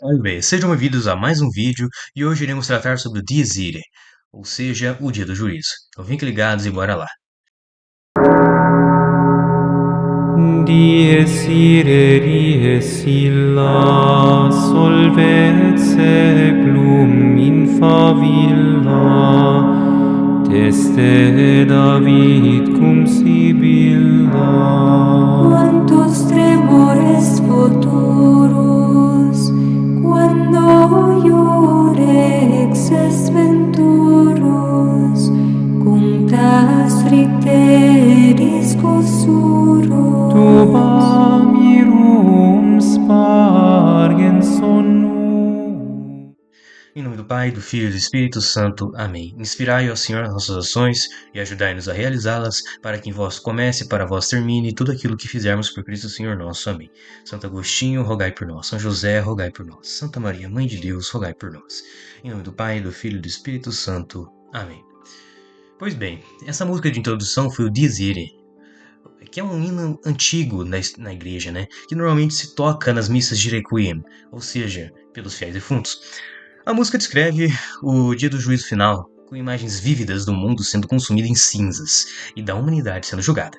Oi, bem, sejam bem-vindos a mais um vídeo e hoje iremos tratar sobre o Dies Irae, ou seja, o dia do juízo. Então fiquem ligados e bora lá. Dies irae, dies illa, solvet seclum in favilla, teste David cum Sibilla. Quantos tremores futurus, quando iurex est venturus, cum tas fricteris cussurus. Tuba mirum spargens sonum. Em nome do Pai, do Filho e do Espírito Santo. Amém. Inspirai, ó Senhor, as nossas ações e ajudai-nos a realizá-las, para que em vós comece e para vós termine tudo aquilo que fizermos por Cristo Senhor nosso. Amém. Santo Agostinho, rogai por nós. São José, rogai por nós. Santa Maria, Mãe de Deus, rogai por nós. Em nome do Pai, do Filho e do Espírito Santo. Amém. Pois bem, essa música de introdução foi o Dies Irae, que é um hino antigo na igreja, né? Que normalmente se toca nas missas de Requiem, ou seja, pelos fiéis defuntos. A música descreve o dia do juízo final, com imagens vívidas do mundo sendo consumido em cinzas e da humanidade sendo julgada.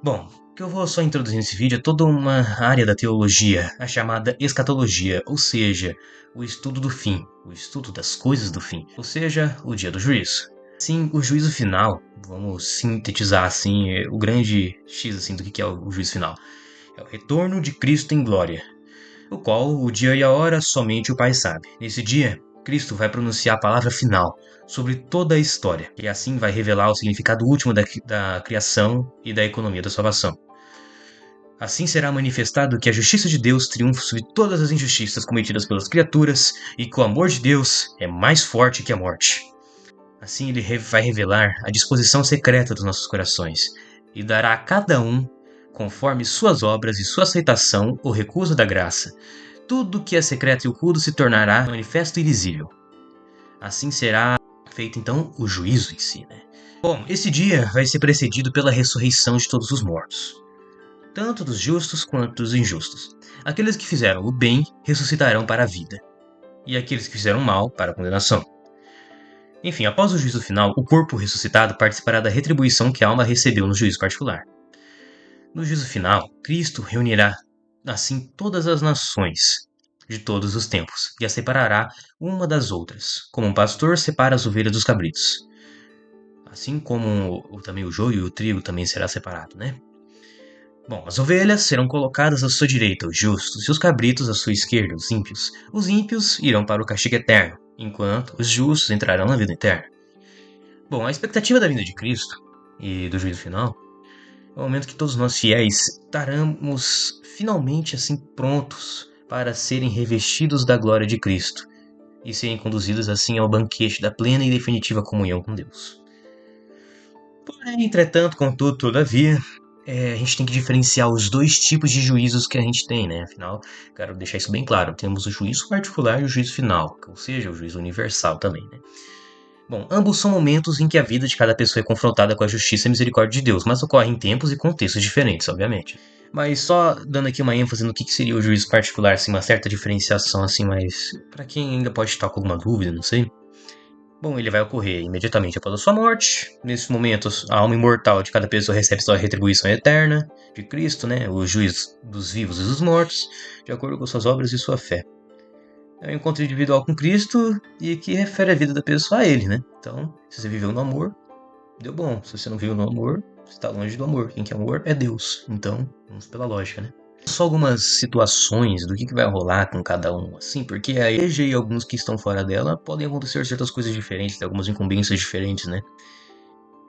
Bom, o que eu vou só introduzir nesse vídeo é toda uma área da teologia, a chamada escatologia, ou seja, o estudo do fim, o estudo das coisas do fim, ou seja, o dia do juízo. Sim, o juízo final, vamos sintetizar assim, o grande X assim, do que é o juízo final. É o retorno de Cristo em glória, o qual o dia e a hora somente o Pai sabe. Nesse dia, Cristo vai pronunciar a palavra final sobre toda a história, e assim vai revelar o significado último da criação e da economia da salvação. Assim será manifestado que a justiça de Deus triunfa sobre todas as injustiças cometidas pelas criaturas e que o amor de Deus é mais forte que a morte. Assim ele vai revelar a disposição secreta dos nossos corações e dará a cada um, conforme suas obras e sua aceitação ou recusa da graça, tudo que é secreto e oculto se tornará manifesto e visível. Assim será feito então o juízo em si, né? Bom, esse dia vai ser precedido pela ressurreição de todos os mortos, tanto dos justos quanto dos injustos. Aqueles que fizeram o bem ressuscitarão para a vida, e aqueles que fizeram o mal para a condenação. Enfim, após o juízo final, o corpo ressuscitado participará da retribuição que a alma recebeu no juízo particular. No juízo final, Cristo reunirá assim todas as nações de todos os tempos e as separará uma das outras, como um pastor separa as ovelhas dos cabritos. Assim como também o joio e o trigo também será separado, né? Bom, as ovelhas serão colocadas à sua direita, os justos, e os cabritos à sua esquerda, os ímpios. Os ímpios irão para o castigo eterno, enquanto os justos entrarão na vida eterna. Bom, a expectativa da vinda de Cristo e do juízo final é o momento que todos nós fiéis estaremos finalmente assim prontos para serem revestidos da glória de Cristo e serem conduzidos assim ao banquete da plena e definitiva comunhão com Deus. Porém, entretanto, contudo, todavia, a gente tem que diferenciar os dois tipos de juízos que a gente tem, né? Afinal, quero deixar isso bem claro, temos o juízo particular e o juízo final, ou seja, o juízo universal também, né? Bom, ambos são momentos em que a vida de cada pessoa é confrontada com a justiça e misericórdia de Deus, mas ocorrem em tempos e contextos diferentes, obviamente. Mas só dando aqui uma ênfase no que seria o juízo particular, assim, uma certa diferenciação, assim, mas para quem ainda pode estar com alguma dúvida, não sei. Bom, ele vai ocorrer imediatamente após a sua morte. Nesse momento, a alma imortal de cada pessoa recebe sua retribuição eterna de Cristo, né? O juiz dos vivos e dos mortos, de acordo com suas obras e sua fé. É um encontro individual com Cristo e que refere a vida da pessoa a Ele, né? Então, se você viveu no amor, deu bom. Se você não viveu no amor, você está longe do amor. Quem quer amor é Deus. Então, vamos pela lógica, né? Só algumas situações do que vai rolar com cada um, assim, porque a igreja e alguns que estão fora dela podem acontecer certas coisas diferentes, algumas incumbências diferentes, né?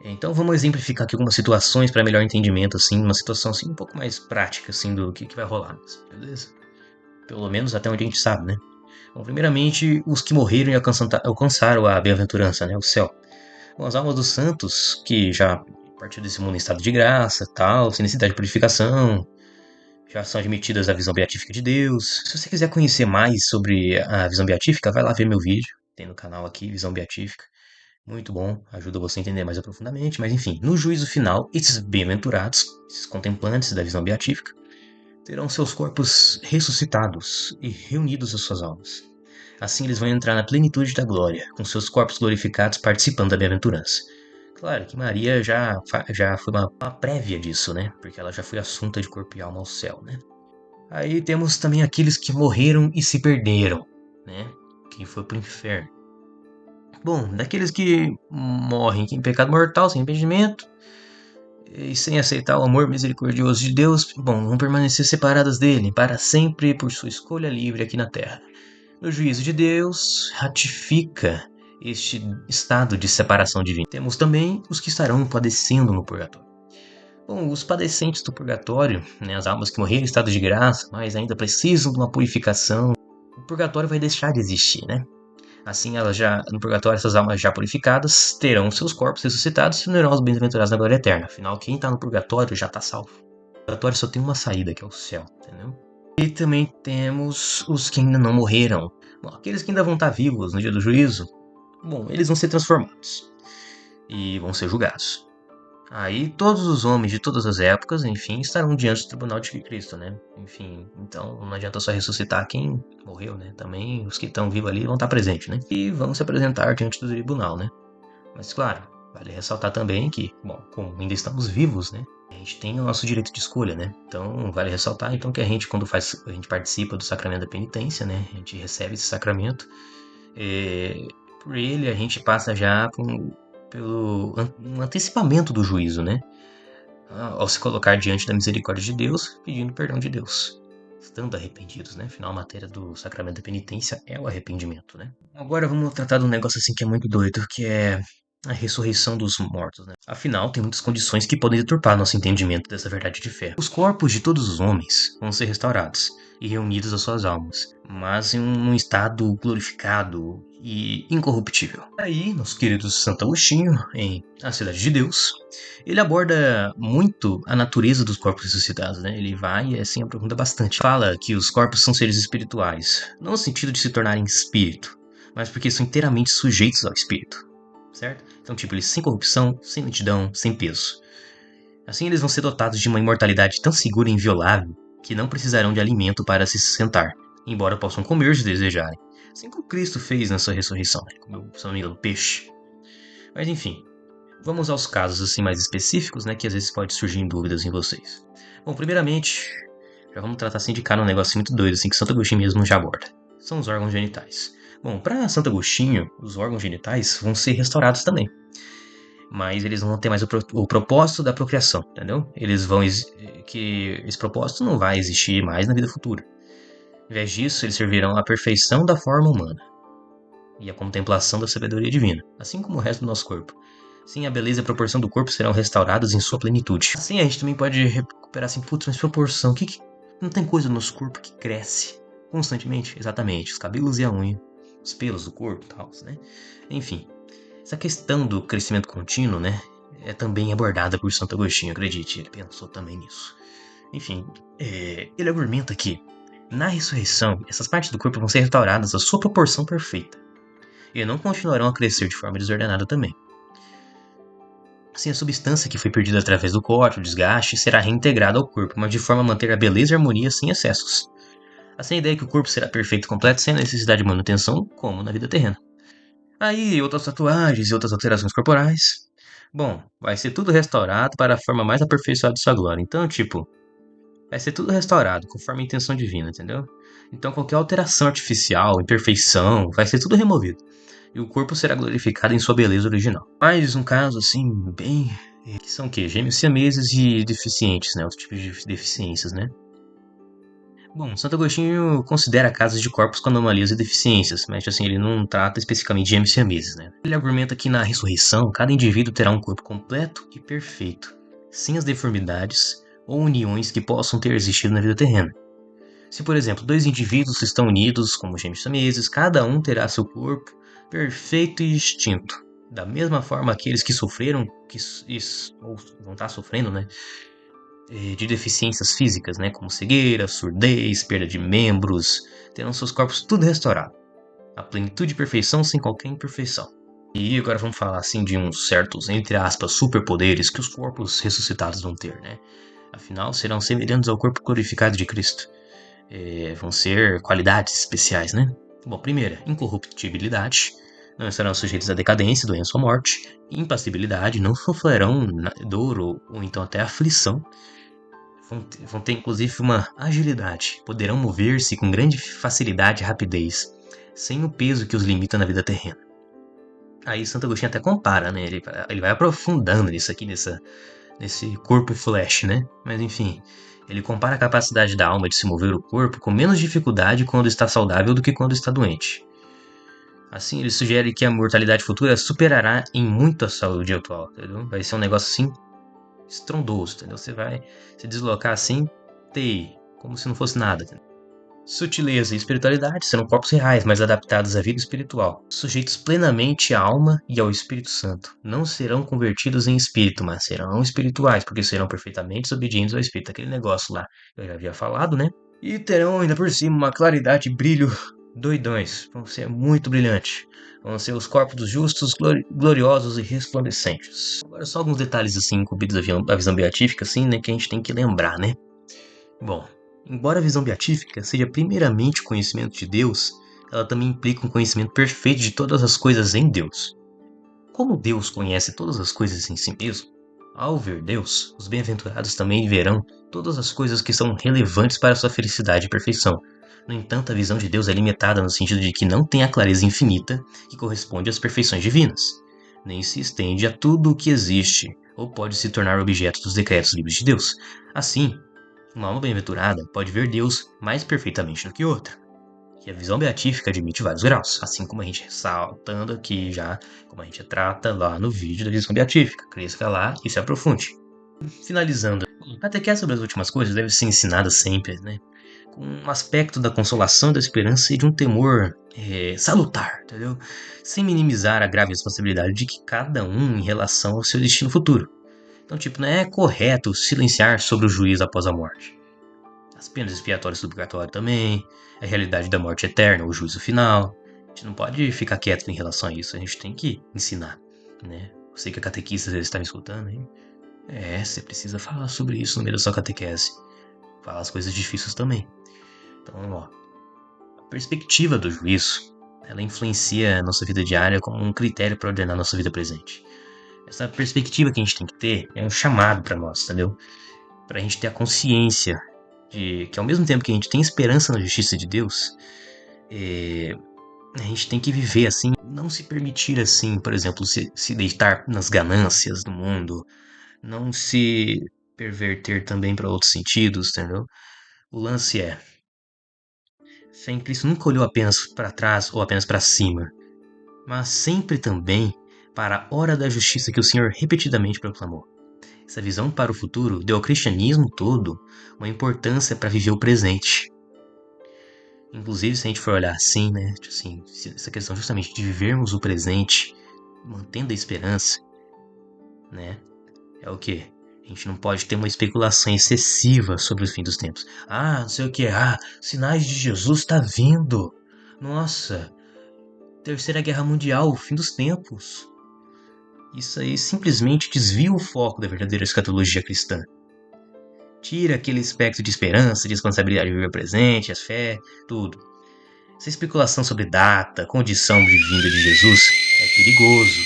Então vamos exemplificar aqui algumas situações para melhor entendimento, assim, uma situação assim um pouco mais prática, assim, do que vai rolar, beleza? Pelo menos até onde a gente sabe, né? Bom, primeiramente, os que morreram e alcançaram a bem-aventurança, né, o céu. Bom, as almas dos santos, que já partiu desse mundo em estado de graça, tal, sem necessidade de purificação, já são admitidas à visão beatífica de Deus. Se você quiser conhecer mais sobre a visão beatífica, vai lá ver meu vídeo. Tem no canal aqui, Visão Beatífica. Muito bom, ajuda você a entender mais aprofundadamente. Mas enfim, no juízo final, esses bem-aventurados, esses contemplantes da visão beatífica, terão seus corpos ressuscitados e reunidos às suas almas. Assim eles vão entrar na plenitude da glória, com seus corpos glorificados participando da bem-aventurança. Claro que Maria já foi uma prévia disso, né? Porque ela já foi assunta de corpo e alma ao céu, né? Aí temos também aqueles que morreram e se perderam, né? Quem foi pro inferno. Bom, daqueles que morrem em pecado mortal, sem arrependimento, e sem aceitar o amor misericordioso de Deus, bom, vão permanecer separadas dele para sempre por sua escolha livre aqui na terra. No juízo de Deus, ratifica este estado de separação divina. Temos também os que estarão padecendo no purgatório. Bom, os padecentes do purgatório, né, as almas que morreram em estado de graça, mas ainda precisam de uma purificação, o purgatório vai deixar de existir, né? Assim, no purgatório, essas almas já purificadas terão seus corpos ressuscitados e se unirão aos bem-aventurados na glória eterna. Afinal, quem está no purgatório já está salvo. O purgatório só tem uma saída, que é o céu, entendeu? E também temos os que ainda não morreram. Bom, aqueles que ainda vão estar vivos no dia do juízo, bom, eles vão ser transformados e vão ser julgados. Aí todos os homens de todas as épocas, enfim, estarão diante do tribunal de Cristo, né? Enfim, então não adianta só ressuscitar quem morreu, né? Também os que estão vivos ali vão estar presentes, né? E vão se apresentar diante do tribunal, né? Mas claro, vale ressaltar também que, bom, como ainda estamos vivos, né? A gente tem o nosso direito de escolha, né? Então vale ressaltar então que a gente, quando a gente participa do sacramento da penitência, né? A gente recebe esse sacramento, por ele a gente passa já pelo um antecipamento do juízo, né? Ao se colocar diante da misericórdia de Deus, pedindo perdão de Deus, estando arrependidos, né? Afinal, a matéria do sacramento da penitência é o arrependimento, né? Agora vamos tratar de um negócio assim que é muito doido, que é a ressurreição dos mortos, né? Afinal, tem muitas condições que podem deturpar nosso entendimento dessa verdade de fé. Os corpos de todos os homens vão ser restaurados e reunidos às suas almas, mas em um estado glorificado e incorruptível. Aí, nosso querido Santo Agostinho, em A Cidade de Deus, ele aborda muito a natureza dos corpos ressuscitados, né? Ele vai e assim aprofunda bastante. Fala que os corpos são seres espirituais, não no sentido de se tornarem espírito, mas porque são inteiramente sujeitos ao espírito, certo? Então, tipo, eles sem corrupção, sem lentidão, sem peso. Assim, eles vão ser dotados de uma imortalidade tão segura e inviolável que não precisarão de alimento para se sustentar, embora possam comer se desejarem. Assim como Cristo fez na sua ressurreição, né? Comeu, se não me engano, peixe. Mas enfim, vamos aos casos assim mais específicos, né? Que às vezes pode surgir dúvidas em vocês. Bom, primeiramente, já vamos tratar assim de cara um negócio muito doido, assim, que Santo Agostinho mesmo já aborda. São os órgãos genitais. Bom, para Santo Agostinho, os órgãos genitais vão ser restaurados também. Mas eles não vão ter mais o propósito da procriação, entendeu? Esse propósito não vai existir mais na vida futura. Em vez disso, eles servirão à perfeição da forma humana e à contemplação da sabedoria divina, assim como o resto do nosso corpo. Sim, a beleza e a proporção do corpo serão restauradas em sua plenitude. Assim, a gente também pode recuperar assim, putz, mas proporção, não tem coisa no nosso corpo que cresce constantemente? Exatamente, os cabelos e a unha, os pelos do corpo e tal, né? Enfim, essa questão do crescimento contínuo, né, é também abordada por Santo Agostinho, acredite, ele pensou também nisso. Enfim, ele argumenta que, na ressurreição, essas partes do corpo vão ser restauradas à sua proporção perfeita, e não continuarão a crescer de forma desordenada também. Assim, a substância que foi perdida através do corte, o desgaste, será reintegrada ao corpo, mas de forma a manter a beleza e a harmonia sem excessos. Assim, a ideia é que o corpo será perfeito e completo sem a necessidade de manutenção, como na vida terrena. Aí, outras tatuagens e outras alterações corporais. Bom, vai ser tudo restaurado para a forma mais aperfeiçoada de sua glória. Então, tipo, vai ser tudo restaurado, conforme a intenção divina, entendeu? Então, qualquer alteração artificial, imperfeição, vai ser tudo removido. E o corpo será glorificado em sua beleza original. Mais um caso, assim, bem... que são o quê? Gêmeos siameses e deficientes, né? Outros tipos de deficiências, né? Bom, Santo Agostinho considera casos de corpos com anomalias e deficiências, mas assim, ele não trata especificamente de gêmeos siameses, né? Ele argumenta que na ressurreição, cada indivíduo terá um corpo completo e perfeito, sem as deformidades ou uniões que possam ter existido na vida terrena. Se, por exemplo, dois indivíduos estão unidos como gêmeos siameses, cada um terá seu corpo perfeito e distinto. Da mesma forma, aqueles que sofreram, ou vão estar sofrendo, né, de deficiências físicas, né, como cegueira, surdez, perda de membros, terão seus corpos tudo restaurado. A plenitude e perfeição sem qualquer imperfeição. E agora vamos falar assim de uns certos, entre aspas, superpoderes que os corpos ressuscitados vão ter, né? Afinal, serão semelhantes ao corpo glorificado de Cristo. Vão ser qualidades especiais, né? Bom, primeira, incorruptibilidade. Não estarão sujeitos à decadência, doença ou morte. Impassibilidade, não sofrerão dor ou então até aflição. Vão ter inclusive uma agilidade. Poderão mover-se com grande facilidade e rapidez, sem o peso que os limita na vida terrena. Aí Santo Agostinho até compara, né? Ele vai aprofundando nisso aqui, nesse corpo flesh, né? Mas enfim, ele compara a capacidade da alma de se mover o corpo com menos dificuldade quando está saudável do que quando está doente. Assim, ele sugere que a mortalidade futura superará em muito a saúde atual, entendeu? Vai ser um negócio assim estrondoso, entendeu? Você vai se deslocar assim, como se não fosse nada, entendeu? Sutileza e espiritualidade serão corpos reais, mas adaptados à vida espiritual, sujeitos plenamente à alma e ao Espírito Santo. Não serão convertidos em espírito, mas serão espirituais, porque serão perfeitamente obedientes ao Espírito. Aquele negócio lá, eu já havia falado, né? E terão ainda por cima uma claridade e brilho doidões. Vão ser muito brilhantes. Vão ser os corpos dos justos, gloriosos e resplandecentes. Agora só alguns detalhes assim, incumbidos da visão beatífica, assim, né, que a gente tem que lembrar, né? Bom, embora a visão beatífica seja primeiramente conhecimento de Deus, ela também implica um conhecimento perfeito de todas as coisas em Deus. Como Deus conhece todas as coisas em si mesmo, ao ver Deus, os bem-aventurados também verão todas as coisas que são relevantes para sua felicidade e perfeição. No entanto, a visão de Deus é limitada no sentido de que não tem a clareza infinita que corresponde às perfeições divinas, nem se estende a tudo o que existe ou pode se tornar objeto dos decretos livres de Deus. Assim, uma alma bem-aventurada pode ver Deus mais perfeitamente do que outra. E a visão beatífica admite vários graus, assim como a gente ressaltando aqui já, como a gente trata lá no vídeo da visão beatífica. Cresça lá e se aprofunde. Finalizando, a catequese sobre as últimas coisas deve ser ensinada sempre, né? Com um aspecto da consolação, da esperança e de um temor salutar, entendeu? Sem minimizar a grave responsabilidade de que cada um em relação ao seu destino futuro. Então, tipo, não é correto silenciar sobre o juízo após a morte. As penas expiatórias do purgatório também, a realidade da morte eterna, o juízo final. A gente não pode ficar quieto em relação a isso, a gente tem que ensinar, né? Eu sei que a catequista está me escutando, hein? Você precisa falar sobre isso no meio da sua catequese. Falar as coisas difíceis também. Então, ó, a perspectiva do juízo, ela influencia a nossa vida diária como um critério para ordenar a nossa vida presente. Essa perspectiva que a gente tem que ter é um chamado para nós, entendeu? Para a gente ter a consciência de que ao mesmo tempo que a gente tem esperança na justiça de Deus, a gente tem que viver assim, não se permitir assim, por exemplo, se deitar nas ganâncias do mundo, não se perverter também para outros sentidos, entendeu? O lance é, fé em Cristo nunca olhou apenas para trás ou apenas para cima, mas sempre também para a hora da justiça que o Senhor repetidamente proclamou. Essa visão para o futuro deu ao cristianismo todo uma importância para viver o presente. Inclusive, se a gente for olhar assim, né, assim, essa questão justamente de vivermos o presente, mantendo a esperança, né, é o quê? A gente não pode ter uma especulação excessiva sobre o fim dos tempos. Não sei o que, sinais de Jesus está vindo. Nossa, Terceira Guerra Mundial, fim dos tempos. Isso aí simplesmente desvia o foco da verdadeira escatologia cristã. Tira aquele aspecto de esperança, de responsabilidade de viver o presente, a fé, tudo. Essa especulação sobre data, condição de vinda de Jesus é perigoso.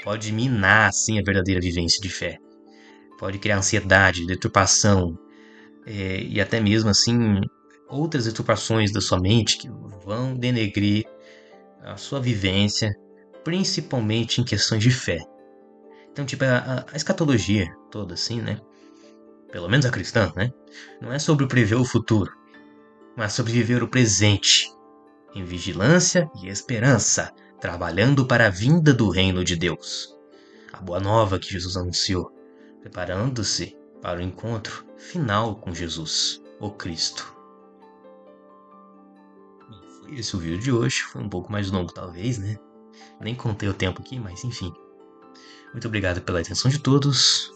Pode minar, assim, a verdadeira vivência de fé. Pode criar ansiedade, deturpação e até mesmo, assim, outras deturpações da sua mente que vão denegrir a sua vivência, principalmente em questões de fé. Então, tipo, a escatologia toda, assim, né? Pelo menos a cristã, né? Não é sobre prever o futuro, mas sobre viver o presente, em vigilância e esperança, trabalhando para a vinda do reino de Deus. A boa nova que Jesus anunciou, preparando-se para o encontro final com Jesus, o Cristo. Foi esse o vídeo de hoje, foi um pouco mais longo talvez, né? Nem contei o tempo aqui, mas enfim. Muito obrigado pela atenção de todos.